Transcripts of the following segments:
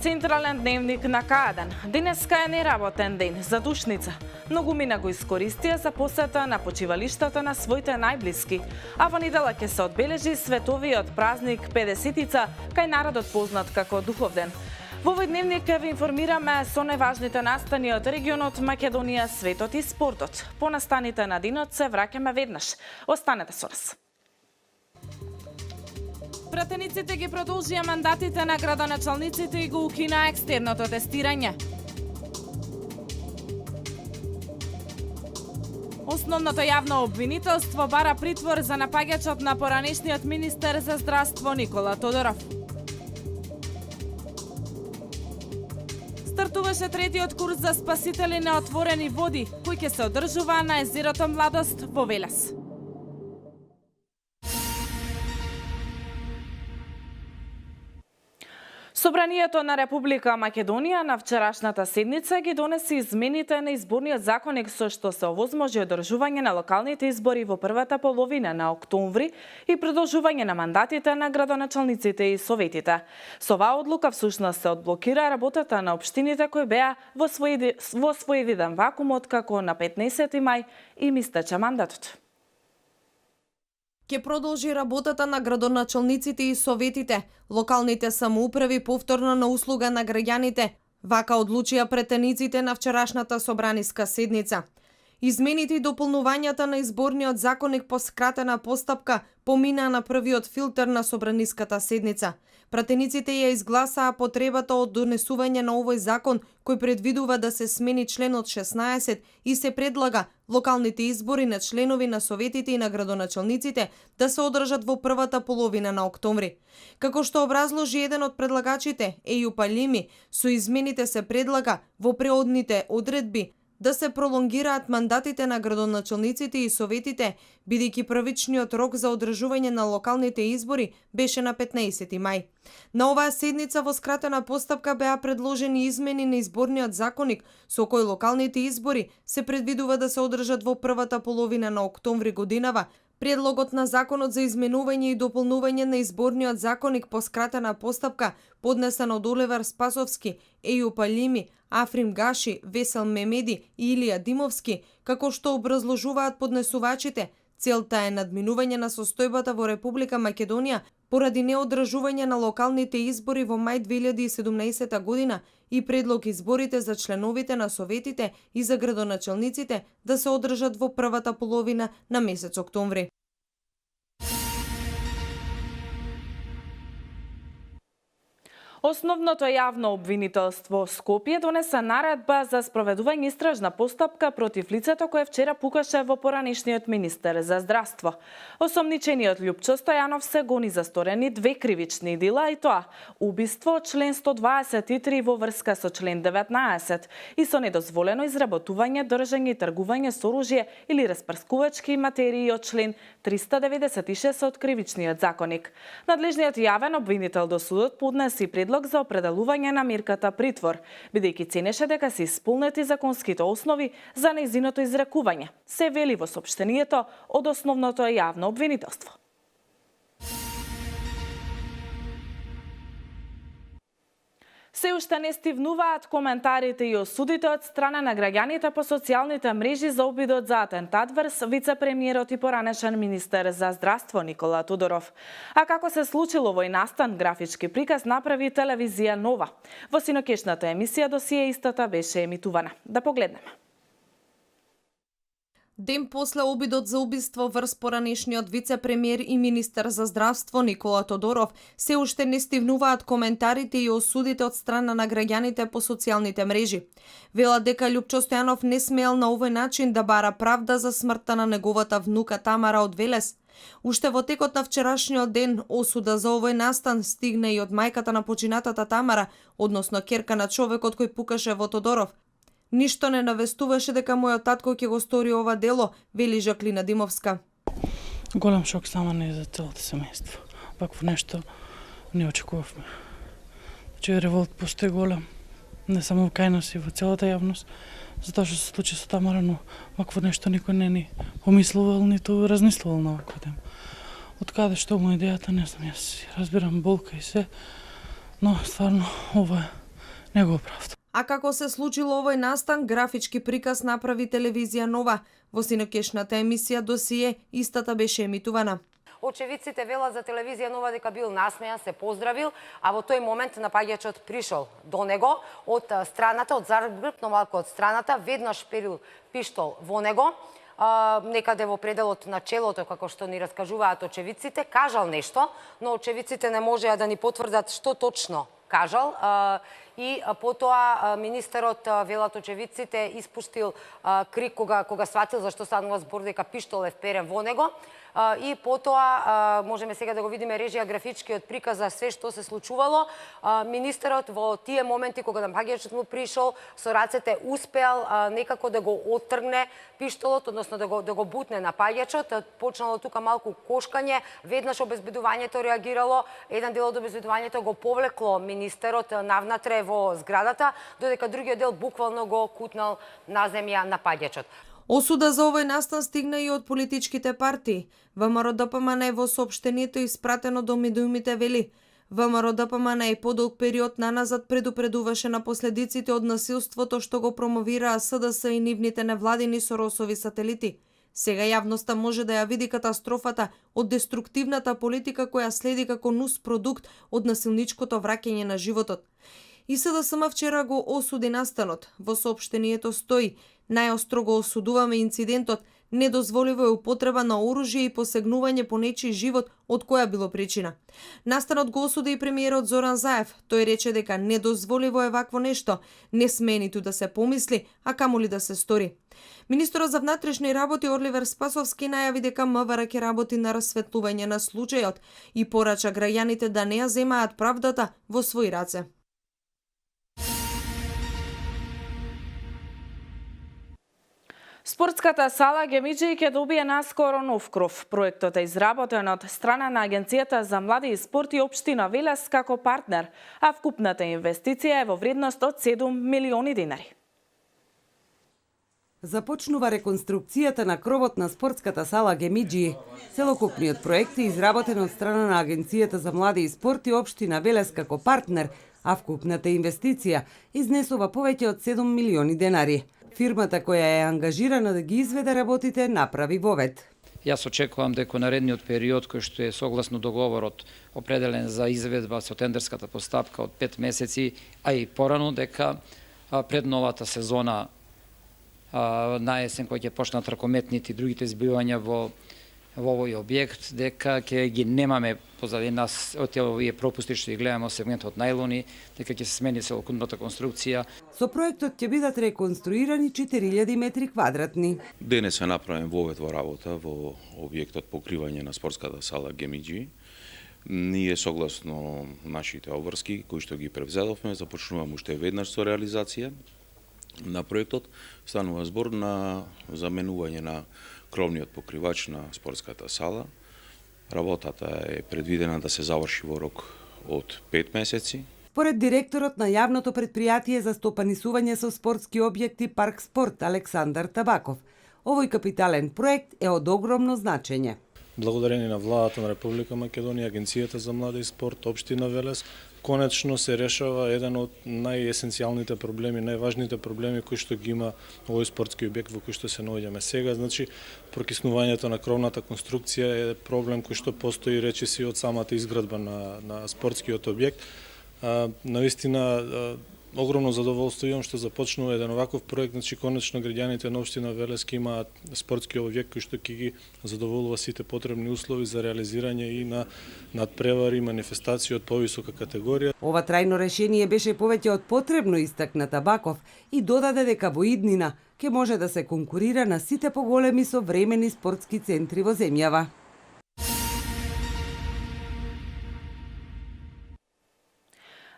Централен дневник на Кајден. Денеска е неработен ден за душница. Многумина го искористија за посета на почивалиштата на своите најблиски. А во недела ќе се одбележи световиот празник 50-ица, кај народот познат како Духовден. Во овој дневник ви информираме со најважните настани од регионот Македонија, светот и спортот. По настаните на денот се враќаме веднаш. Останете со нас. Пратениците ги продолжија мандатите на градоначалниците и го укина екстерното тестирање. Основното јавно обвинителство бара притвор за напаѓачот на поранешниот министер за здравство Никола Тодоров. Стартуваше третиот курс за спасители на отворени води, кој ќе се одржува на езерото Младост во Велес. Собранието на Република Македонија на вчерашната седница ги донеси измените на изборниот законник со што се овозможи одржување на локалните избори во првата половина на октомври и продолжување на мандатите на градоначалниците и советите. Со оваа одлука всушност се одблокира работата на општините кои беа во своевиден вакуум откако на 15 мај им истече мандатот. Ќе продолжи работата на градоначалниците и советите, локалните самоуправи повторно на услуга на граѓаните, вака одлучија претениците на вчерашната собраниска седница. Измените и дополнувањата на изборниот законник по скратена постапка поминаа на првиот филтер на собраниската седница. Пратениците ја изгласаа потребата од донесување на овој закон кој предвидува да се смени членот 16 и се предлага локалните избори на членови на советите и на градоначалниците да се одржат во првата половина на октомври. Како што образложи еден од предлагачите, Ејуп Алими, со измените се предлага во преодните одредби да се пролонгираат мандатите на градоначалниците и советите, бидејќи првичниот рок за одржување на локалните избори беше на 15 мај. На оваа седница во скратена постапка беа предложени измени на изборниот законник со кој локалните избори се предвидува да се одржат во првата половина на октомври годинава. Предлогот на законот за изменување и дополнување на изборниот законник по скратена постапка, поднесен од Оливер Спасовски, Ејуп Алими, Африм Гаши, Весел Мемеди и Илија Димовски, како што образложуваат поднесувачите, целта е надминување на состојбата во Република Македонија поради неодржување на локалните избори во мај 2017 година и предлог изборите за членовите на советите и за градоначалниците да се одржат во првата половина на месец октомври. Основното јавно обвинителство Скопје донесе наредба за спроведување истражна постапка против лицето кое вчера пукаше во поранешниот министер за здравство. Осомничениот Љупчо Стојанов се гони за сторени две кривични дела и тоа убиство член 123 во врска со член 19 и со недозволено изработување, држање и тргување со оружје или распрскувачки материи од член 396 од кривичниот законник. Надлежниот јавен обвинител до судот поднеси предлог за определување на мерката притвор, бидејќи ценеше дека се исполнети законските основи за нејзиното изрекување, се вели во сопштението од основното јавно обвинителство. Се уште не стивнуваат коментарите и осудите од страна на граѓаните по социјалните мрежи за обидот за атентат врз вице-премиерот и поранешен министер за здравство Никола Тодоров. А како се случило овој настан, графички приказ направи телевизија Нова. Во синокешната емисија досие истата беше емитувана. Да погледнеме. Ден после обидот за убиство врз поранешниот вице-премиер и министер за здравство Никола Тодоров, се уште не стивнуваат коментарите и осудите од страна на граѓаните по социјалните мрежи. Велат дека Љупчо Стојанов не смеел на овој начин да бара правда за смртта на неговата внука Тамара од Велес. Уште во текот на вчерашниот ден осуда за овој настан стигна и од мајката на починатата Тамара, односно ќерка на човекот кој пукаше во Тодоров. Ништо не навестуваше дека мојот татко ќе го стори ова дело, вели Жаклина Димовска. Голем шок само не за целото семејство. Вакво нешто не очекувавме. Че револт постои голем, не само кај нас и во целата јавност, затоа што се случи со Тамара, но вакво нешто никој не ни помислувал, ниту размислувал на ваква тема. Од каде што му идејата, не знам, јас разбирам болка и се, но стварно ова не го оправдам. А како се случило овој настан, графички приказ направи телевизија Нова. Во синокешната емисија Досие истата беше емитувана. Очевидците велат за телевизија Нова дека бил насмејан, се поздравил, а во тој момент напаѓачот пришол до него од страната, од загрб, но малку од страната, веднаш перил пиштол во него, некаде во пределот на челото, како што ни раскажуваат очевидците, кажал нешто, но очевидците не можеа да ни потврдат што точно кажал, и потоа министерот, велат очевидците, испуштил крик кога сватил зашто станува збор дека пиштол е вперен во него. И потоа, можеме сега да го видиме режија графичкиот приказ за све што се случувало. Министерот во тие моменти кога напаѓачот му пришол, со рацете успеал некако да го оттргне пиштолот, односно да го бутне напаѓачот. Почнало тука малку кошкање, веднаш обезбедувањето реагирало, еден дел од обезбедувањето го повлекло министерот навнатре во зградата, додека другиот дел буквално го кутнал на земја напаѓачот. Осуда за овој настан стигна и од политичките партии. ВМРО-ДПМН во соопштението испратено до медиумите вели: ВМРО-ДПМН и подолг период наназад предупредуваше на последиците од насилството што го промовираа СДС и нивните невладини Соросови сателити. Сега јавноста може да ја види катастрофата од деструктивната политика која следи како нус продукт од насилничкото враќање на животот. И СДСМ вчера го осуди настанот. Во соопштението стои: најостро го осудуваме инцидентот, недозволиво е употреба на оружје и посегнување по нечiji живот од која било причина. Настанот го осуди и премиерот Зоран Заев. Тој рече дека недозволиво е вакво нешто, не смее ниту да се помисли, а камоли да се стори. Министерот за внатрешни работи Оливер Спасовски најави дека МВР ќе работи на расветлување на случајот и порача граѓаните да не ја земаат правдата во своји раце. Спортската сала Гемиџи ќе добие наскоро нов кров. Проектот е изработен од страна на Агенцијата за млади и спорт и општина Велес како партнер, а вкупната инвестиција е во вредност од 7 милиони динари. Започнува реконструкцијата на кровот на спортската сала Гемиџи. Целокупниот проект е изработен од страна на Агенцијата за млади и спорт и општина Велес како партнер, а вкупната инвестиција изнесува повеќе од 7 милиони денари. Фирмата која е ангажирана да ги изведе работите направи вовед. Јас очекувам дека наредниот период кој што е согласно договорот определен за изведба со тендерската постапка од 5 месеци, а и порано дека пред новата сезона на есен кој ќе почнат ракометните и другите збивања во овој објект, дека ќе ги немаме позади нас од овие пропусти што ги гледаме од сегментот најлони, дека ќе се смени целокупната конструкција. Со проектот ќе бидат реконструирани 4000 метри квадратни. Денес е направен вовед во работа во објектот покривање на спортската сала Гемиџи. Ние согласно нашите обврски кои што ги превзедовме, започнуваме уште веднаш со реализација на проектот. Станува збор на заменување на кровниот покривач на спортската сала. Работата е предвидена да се заврши во рок од 5 месеци. Според директорот на јавното предпријатие за стопанисување со спортски објекти Парк Спорт Александар Табаков, овој капитален проект е од огромно значење. Благодарение на владата на Република Македонија, Агенцијата за млади и спорт, општина Велес, конечно се решава еден од најесенцијалните проблеми, најважните проблеми кои што ги има овој спортски објект во кој што се наоѓаме сега. Значи, прокиснувањето на кровната конструкција е проблем кој што постои речиси од самата изградба на спортскиот објект. Навистина, огромно задоволство имам што започнува еден оваков проект, значи конечно граѓаните на општина Велес ќе имаат спортски објект кој што ќе ги задоволува сите потребни услови за реализирање и на надпревари и манифестации од повисока категорија. Ова трајно решение беше повеќе од потребно, истакна Табаков, и додаде дека во иднина ќе може да се конкурира на сите поголеми современи спортски центри во земјава.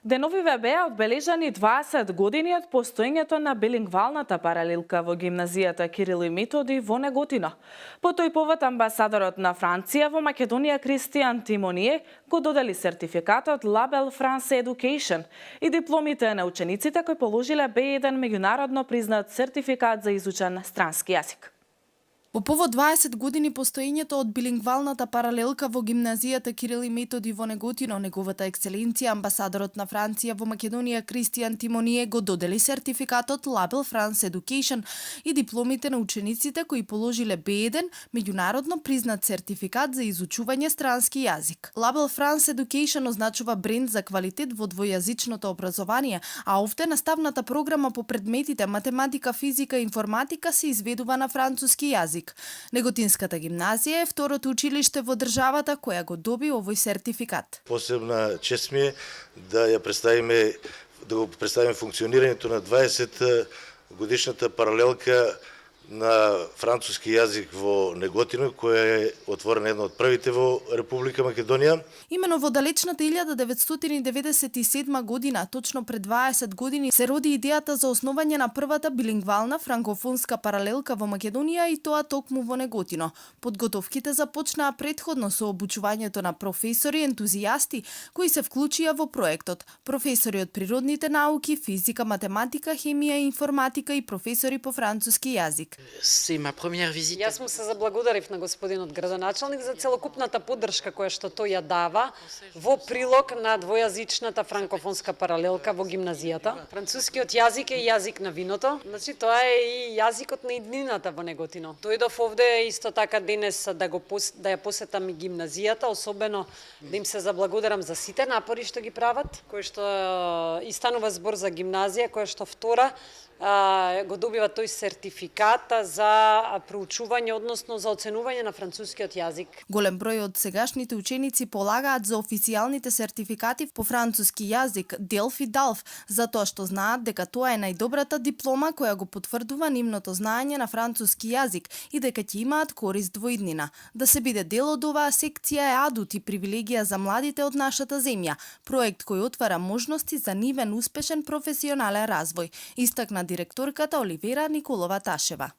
Деновиве беа одбележани 20 години од постоењето на билингвалната паралелка во гимназијата Кирил и Методи во Неготино. По тој повод амбасадорот на Франција во Македонија Кристијан Тимоние го додели сертификатот Label France Education и дипломите на учениците кои положиле B1 меѓународно признат сертификат за изучен странски јазик. По повод 20 години постоењето од билингвалната паралелка во гимназијата Кирил и Методи во Неготино, неговата екселенција амбасадорот на Франција во Македонија Кристијан Тимоние го додели сертификатот Label France Education и дипломите на учениците кои положиле B1, меѓународно признат сертификат за изучување странски јазик. Label France Education означува бренд за квалитет во двојазичното образование, а овде наставната програма по предметите математика, физика и информатика се изведува на француски јазик. Неготинската гимназија е второто училиште во државата која го доби овој сертификат. Посебна чест ми е да го представиме функционирањето на 20 годишната паралелка на француски јазик во Неготино, која е отворена една од првите во Република Македонија. Имено во далечната 1997 година, точно пред 20 години, се роди идејата за основање на првата билингвална франкофонска паралелка во Македонија и тоа токму во Неготино. Подготовките започнаа претходно со обучувањето на професори ентузијасти кои се вклучија во проектот. Професори од природните науки, физика, математика, хемија и информатика и професори по француски јазик. Јас му се заблагодарив на господинот градоначалник за целокупната поддршка која што тој ја дава во прилог на двојазичната франкофонска паралелка во гимназијата. Францускиот јазик е јазик на виното, значи тоа е и јазикот на иднината во Неготино. Дојдов овде исто така денес да ја посетам и гимназијата, особено да им се заблагодарам за сите напори што ги прават, кои што и станува збор за гимназија која што втора го добива тој сертификат за проучување, односно за оценување на францускиот јазик. Голем број од сегашните ученици полагаат за официјалните сертификати по француски јазик DELF и DALF, затоа што знаат дека тоа е најдобрата диплома која го потврдува нивното знаење на француски јазик и дека ќе имаат корист во иднина. Да се биде дел од оваа секција е адут и привилегија за младите од нашата земја, проект кој отвара можности за нивен успешен професионален развој, истакна директорката Оливера Николова Ташева.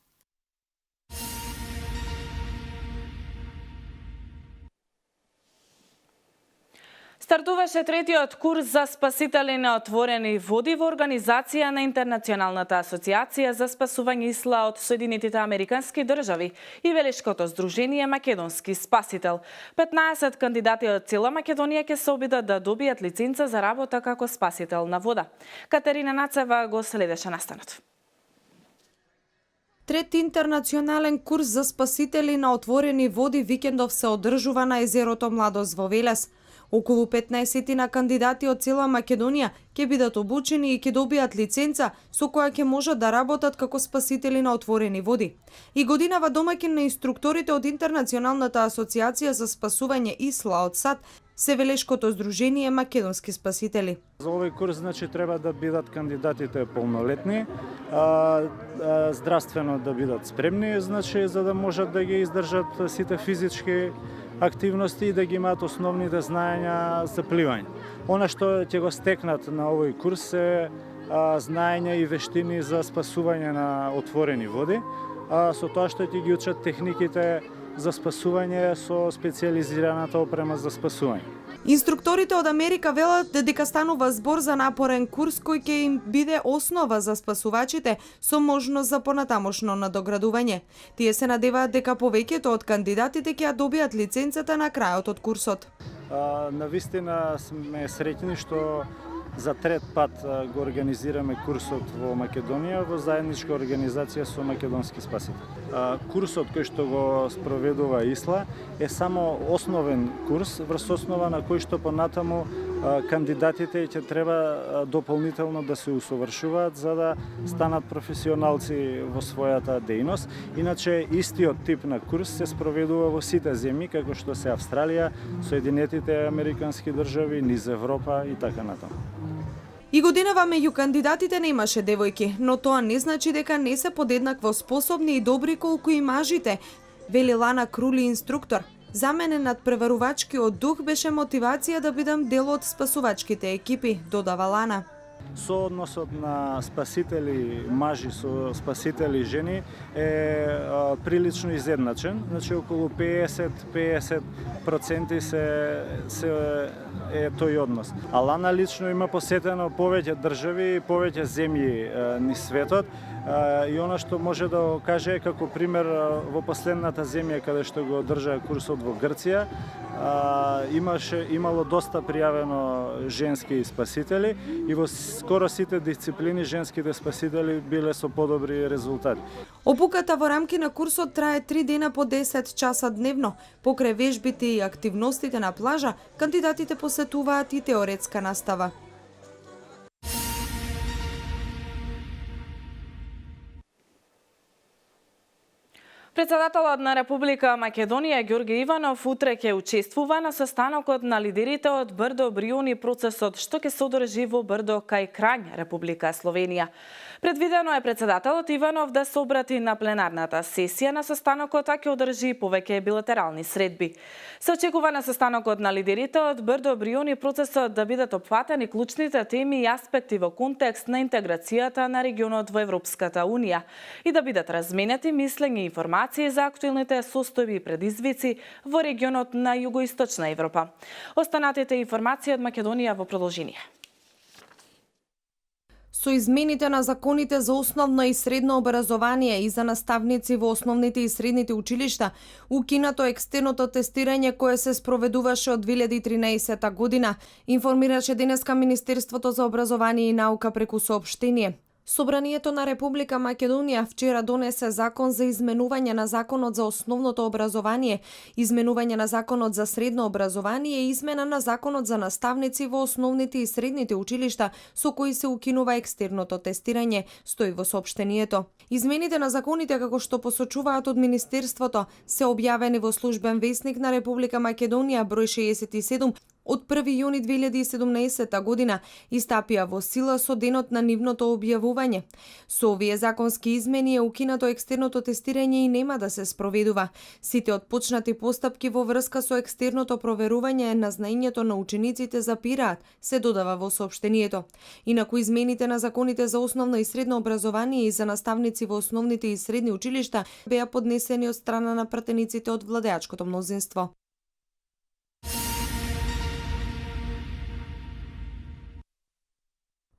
Стартуваше третиот курс за спасители на отворени води во организација на Интернационалната асоциација за спасување исла од Соединетите Американски држави и Велешкото здружение Македонски спасител. 15 кандидати од цела Македонија ќе се обидат да добијат лиценца за работа како спасител на вода. Катерина Нацева го следеше настанот. Трети интернационален курс за спасители на отворени води викендов се одржува на езерото Младост во Велес. Околу 15 на кандидати од цела Македонија ќе бидат обучени и ќе добијат лиценца со која ќе можат да работат како спасители на отворени води. И годинава домаќин на инструкторите од Интернационалната асоциација за спасување исла од САД се Велешкото здружение Македонски спасители. За овој курс значи треба да бидат кандидатите полнолетни, здравствено да бидат спремни, значи за да можат да ги издржат сите физички активности и да ги имаат основните знаења за пливање. Она што ќе го стекнат на овој курс е знаења и вештини за спасување на отворени води, со тоа што ќе ги учат техниките за спасување со специјализираната опрема за спасување. Инструкторите од Америка велат дека станува збор за напорен курс кој ќе им биде основа за спасувачите со можност за понатамошно надоградување. Тие се надеваат дека повеќето од кандидатите ќе ја добијат лиценцата на крајот од курсот. Навистина сме среќни што за трет пат го организираме курсот во Македонија во заедничка организација со Македонски спасители. Курсот кој што го спроведува ИСЛА е само основен курс врз основа на кој што понатаму кандидатите ќе треба дополнително да се усовршуваат за да станат професионалци во својата дејност. Иначе истиот тип на курс се спроведува во сите земји како што се Австралија, Соединетите Американски држави, низ Европа и така натаму. И годинава меѓу кандидатите немаше девојки, но тоа не значи дека не се подеднакво способни и добри колку и мажите, вели Лана Крули, инструктор. За мене надпреварувачкиот дух беше мотивација да бидам дел од спасувачките екипи, додава Лана. соодносот на спасители мажи со спасители жени е прилично изедначен, значи околу 50% се е тој однос. А Лана лично има посетено повеќе држави и повеќе земји низ светот. И она што може да го каже како пример во последната земја каде што го одржа курсот во Грција, имало доста пријавено женски спасители и во скоро сите дисциплини женските спасители биле со подобри резултати. Обуката во рамки на курсот трае 3 дена по 10 часа дневно. Покрај вежбите и активностите на плажа, кандидатите посетуваат и теоретска настава. Председателот на Република Македонија Ѓорге Иванов утре ќе учествува на состанокот на лидерите од Брдо Бриуни процесот што ќе се одржи во Брдо кај Крањ, Република Словенија. Предвидено е председателот Иванов да се обрати на пленарната сесија на состанокот, а ќе одржи повеќе билатерални средби. Се очекува на состанокот на лидерите од Брдо Бриуни процесот да бидат опфатени клучните теми и аспекти во контекст на интеграцијата на регионот во Европската Унија и да бидат разменети мислења и информации за актуелните состојби и предизвици во регионот на Југоисточна Европа. Останатите информации од Македонија во продолжение. Со измените на законите за основно и средно образование и за наставници во основните и средните училишта, укинато екстерното тестирање кое се спроведуваше од 2013 година, информираше денеска Министерството за образование и наука преку соопштение. Собранието на Република Македонија вчера донесе закон за изменување на законот за основното образование, изменување на законот за средно образование и измена на законот за наставници во основните и средните училишта со кои се укинува екстерното тестирање, стои во соопштението. Измените на законите, како што посочуваат од Министерството, се објавени во службен весник на Република Македонија број 67 од 1 јуни 2017 година и стапија во сила со денот на нивното објавување. Со овие законски измени е укинато екстерното тестирање и нема да се спроведува. Сите отпочнати постапки во врска со екстерното проверување на знаењето на учениците запираат, се додава во соопштението. Инаку измените на законите за основно и средно образование и за наставници во основните и средни училишта беа поднесени од страна на пратениците од владеачкото мнозинство.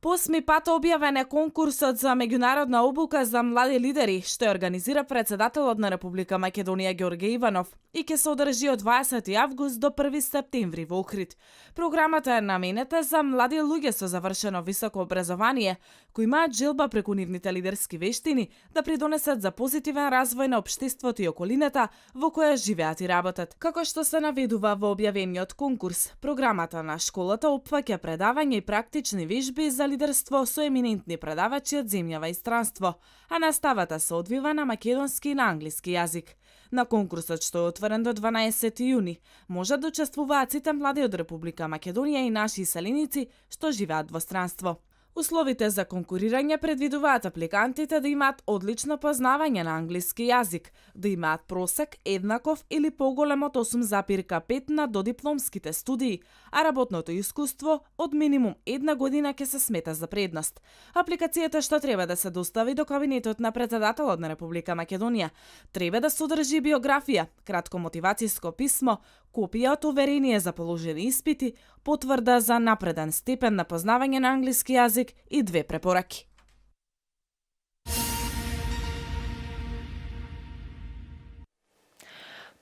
По 8 пат објавен е конкурсот за меѓународна обука за млади лидери, што ја организира председателот на Република Македонија Ѓорге Иванов и ќе се одржи од 20 август до 1 септември во Охрид. Програмата е наменета за млади луѓе со завршено високо образование, кои имаат желба преку нивните лидерски вештини да придонесат за позитивен развој на општеството и околината во која живеат и работат. Како што се наведува во објавениот конкурс, програмата на школата опфаќа предавања и практични вежби за лидерство со еминентни предавачи од земјава и странство, а наставата се одвива на македонски и на англиски јазик. На конкурсот, што е отворен до 12 јуни, можат да учествуваат сите млади од Република Македонија и наши иселеници што живеат во странство. Условите за конкурирање предвидуваат апликантите да имаат одлично познавање на англиски јазик, да имаат просек еднаков или поголем од 8,5 на додипломските студии, а работното искуство од минимум 1 година ќе се смета за предност. Апликацијата што треба да се достави до кабинетот на председателот на Република Македонија треба да содржи биографија, кратко мотивацијско писмо, копија од уверение за положени испити, потврда за напреден степен на познавање на англиски јазик и 2 препораки.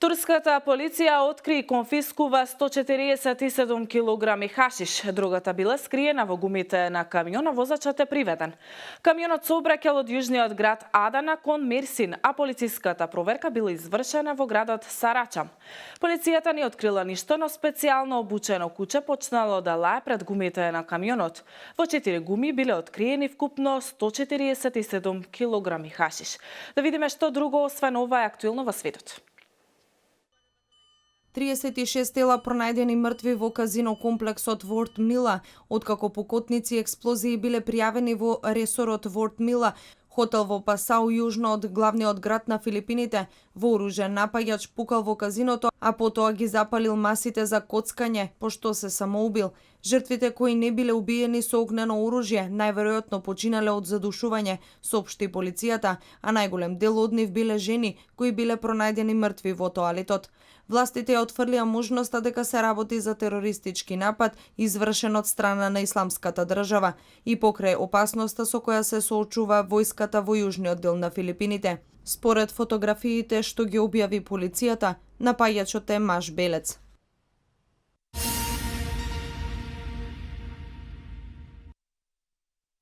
Турската полиција откри и конфискува 147 килограми хашиш. Другата била скриена во гумите на камион, а возачот е приведен. Камионот сообраќал од јужниот град Адана кон Мерсин, а полициската проверка била извршена во градот Сарачам. Полицијата не открила ништо, но специјално обучено куче почнало да лае пред гумите на камионот. Во 4 гуми биле откриени вкупно 147 килограми хашиш. Да видиме што друго освен ова е актуелно во светот. 36 тела пронајдени мртви во казино комплексот Ворт Мила, откако покотници и експлозии биле пријавени во ресорот Ворт Мила. Хотел во Пасау, јужно од главниот град на Филипините, вооружен напаѓач пукал во казиното, а потоа ги запалил масите за коцкање, пошто се самоубил. Жртвите кои не биле убиени со огнено оружје, најверојатно починале од задушување, соопшти полицијата, а најголем дел од нив биле жени кои биле пронајдени мртви во тоалетот. Властите ја отфрлија можноста дека се работи за терористички напад извршен од страна на Исламската држава и покрај опасноста со која се соочува војската во јужниот дел на Филипините. Според фотографиите што ги објави полицијата, напаѓачот е маж белец.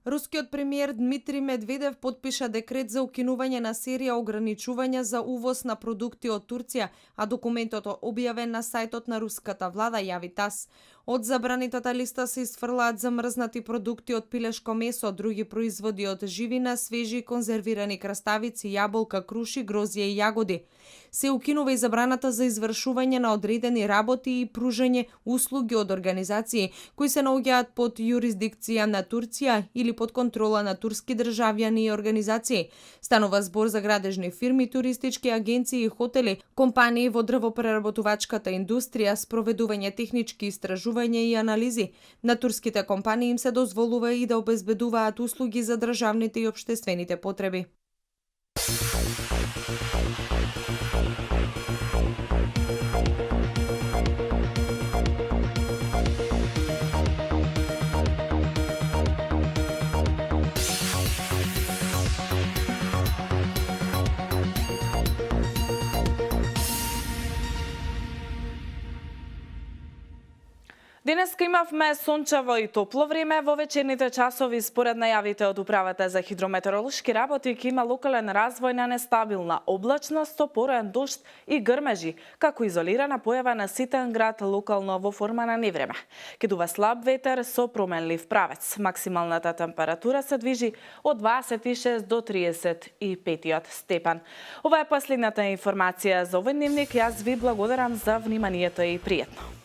Рускиот премиер Дмитрий Медведев потпиша декрет за укинување на серија ограничувања за увоз на продукти од Турција, а документот објавен на сајтот на руската влада, јави ТАСС. Од забранитата листа се isfрлаат замрзнати продукти од пилешко месо, други производи од живина, свежи и конзервирани краставици, јаболка, круши, грозје и јагоди. Се укинува и забраната за извршување на одредени работи и пружање услуги од организации кои се наоѓаат под јурисдикција на Турција или под контрола на турски државјани и организации. Станува збор за градежни фирми, туристички агенции и хотели, компании во дрвопреработувачката индустрија, спроведување технички истражувања и анализи. На турските компании им се дозволува и да обезбедуваат услуги за државните и општествените потреби. Денеска имавме сончево и топло време. Во вечерните часови, според најавите од Управата за хидрометеоролошки работи, ќе има локален развој на нестабилна облачност со пороен дожд и грмежи, како изолирана појава на ситен град локално во форма на невреме. Ќе дува слаб ветер со променлив правец. Максималната температура се движи од 26 до 35 степен. Ова е последната информација за овој дневник. Јас ви благодарам за вниманието и пријатно.